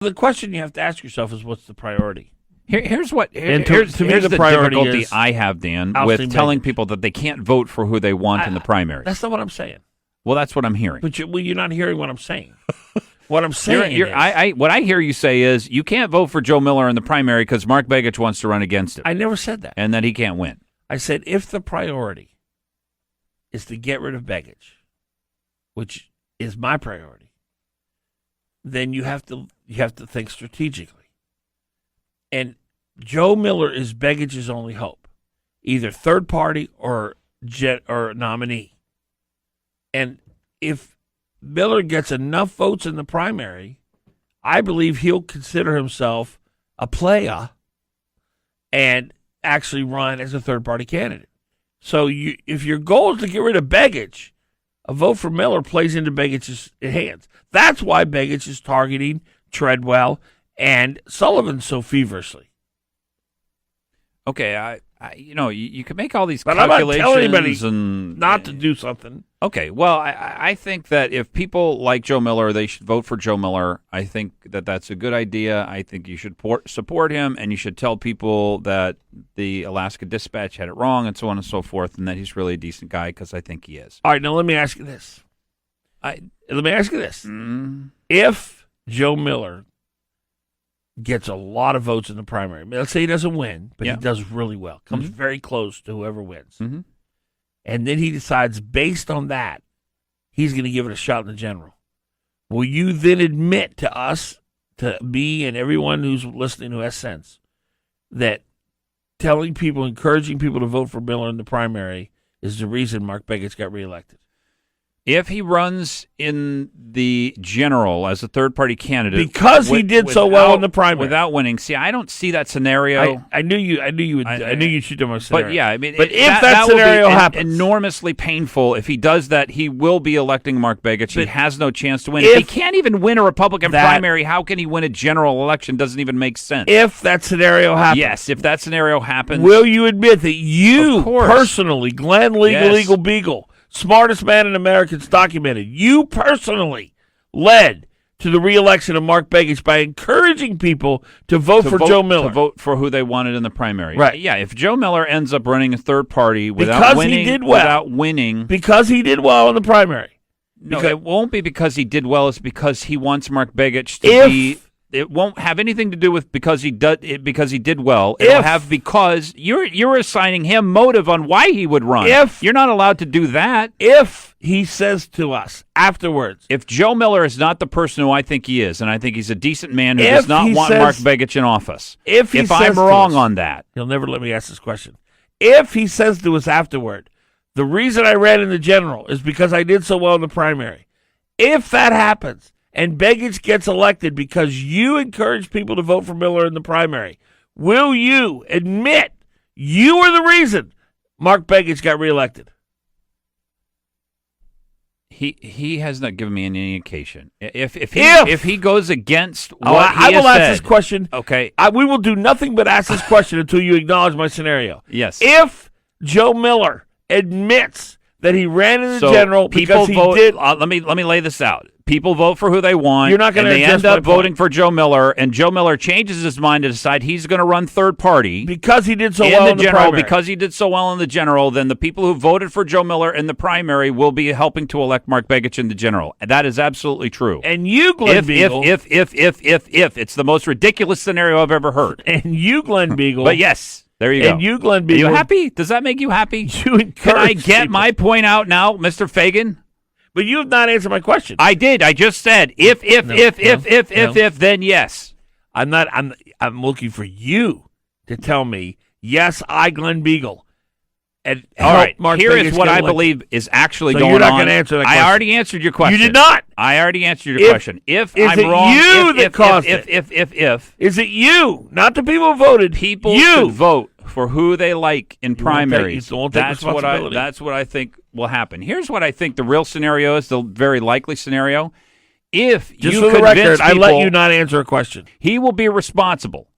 The question you have to ask yourself is, what's the priority? Here's the priority difficulty I have, Dan, with telling people that they can't vote for who they want in the primary. That's not what I'm saying. Well, that's what I'm hearing. But you're not hearing what I'm saying. What I'm saying is... what I hear you say is you can't vote for Joe Miller in the primary because Mark Begich wants to run against him. I never said that. And that he can't win. I said if the priority is to get rid of Begich, which is my priority, then you have to think strategically. And Joe Miller is Begich's only hope, either third party or nominee. And if Miller gets enough votes in the primary, I believe he'll consider himself a player and actually run as a third party candidate. So if your goal is to get rid of Begich, a vote for Miller plays into Begich's hands. That's why Begich is targeting Treadwell and Sullivan so feverishly. Okay, you can make all these but calculations. I'm not telling anybody and not to do something. Okay, well, I think that if people like Joe Miller, they should vote for Joe Miller. I think that that's a good idea. I think you should support him, and you should tell people that the Alaska Dispatch had it wrong and so on and so forth, and that he's really a decent guy, because I think he is. All right, now let me ask you this. If Joe Miller gets a lot of votes in the primary, let's say he doesn't win, but he does really well, comes very close to whoever wins, and then he decides based on that he's going to give it a shot in the general, will you then admit to us, to me and everyone who's listening who has sense, that telling people, encouraging people to vote for Miller in the primary is the reason Mark Begich got reelected? If he runs in the general as a third-party candidate, because he did so well in the primary without winning, see, I don't see that scenario. I knew you'd shoot them a scenario. But yeah, I mean, but if that scenario will be happens, enormously painful. If he does that, he will be electing Mark Begich. He has no chance to win. If he can't even win a Republican primary, how can he win a general election? Doesn't even make sense. If that scenario happens, yes. If that scenario happens, will you admit that you personally, Glen Biegel, smartest man in America, it's documented, you personally led to the re-election of Mark Begich by encouraging people to vote for Joe Miller. To vote for who they wanted in the primary. Right. Yeah, if Joe Miller ends up running a third party without winning. Because he did well in the primary. No, it won't be because he did well. It's because he wants Mark Begich to be... It won't have anything to do with because he did well. It'll have because you're assigning him motive on why he would run. You're not allowed to do that. If he says to us afterwards, if Joe Miller is not the person who I think he is, and I think he's a decent man who does not want Mark Begich in office, if I'm wrong on that, he'll never let me ask this question. If he says to us afterward, the reason I ran in the general is because I did so well in the primary, if that happens, and Begich gets elected because you encourage people to vote for Miller in the primary, will you admit you were the reason Mark Begich got reelected? He has not given me any indication. If he goes against what I will ask this question. Okay. We will do nothing but ask this question until you acknowledge my scenario. Yes. If Joe Miller admits that he ran in the general because he did... let me lay this out. People vote for who they want. You're not going to they end up voting for Joe Miller, and Joe Miller changes his mind to decide he's going to run third party because he did so well in the primary. Because he did so well in the general, then the people who voted for Joe Miller in the primary will be helping to elect Mark Begich in the general. That is absolutely true. And you, Glen Biegel, if it's the most ridiculous scenario I've ever heard. And you, Glen Biegel, but yes. There you go. And you, Glen Biegel. Are you happy? Does that make you happy? Can I get my point out now, Mr. Fagan? But you have not answered my question. I did. I just said if, then yes. I'm looking for you to tell me, yes, I, Glen Biegel. And all right, Mark here Begich is what I believe is actually going on. You're not going to answer that question. I already answered your question. You did not. I already answered your question. If is I'm it wrong, you that caused it? If is it you, not the people who voted? People should vote for who they like in primaries. That's what I think will happen. Here's what I think the real scenario is, the very likely scenario. If Just you for the record, people, I let you not answer a question. He will be responsible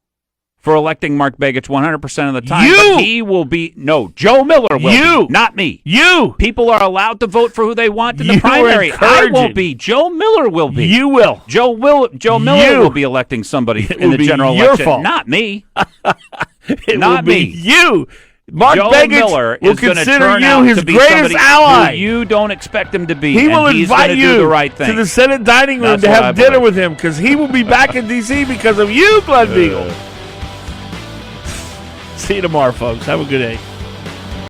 for electing Mark Begich 100% of the time. You! But he will be Joe Miller will You! be, not me. You! People are allowed to vote for who they want in You the primary. are I encouraging. won't be. Joe Miller will be. You will. Joe Miller You. will be electing somebody It in will the be general your election, fault. not me. It Not will be me. you. Mark Joe Begich Miller will is going to consider turn you out his to be greatest somebody ally. who you don't expect him to be. He will and he's invite gonna you do the right thing. to the Senate dining room That's to what have I dinner believe. with him because he will be back in D.C. because of you, Glen Biegel. See you tomorrow, folks. Have a good day.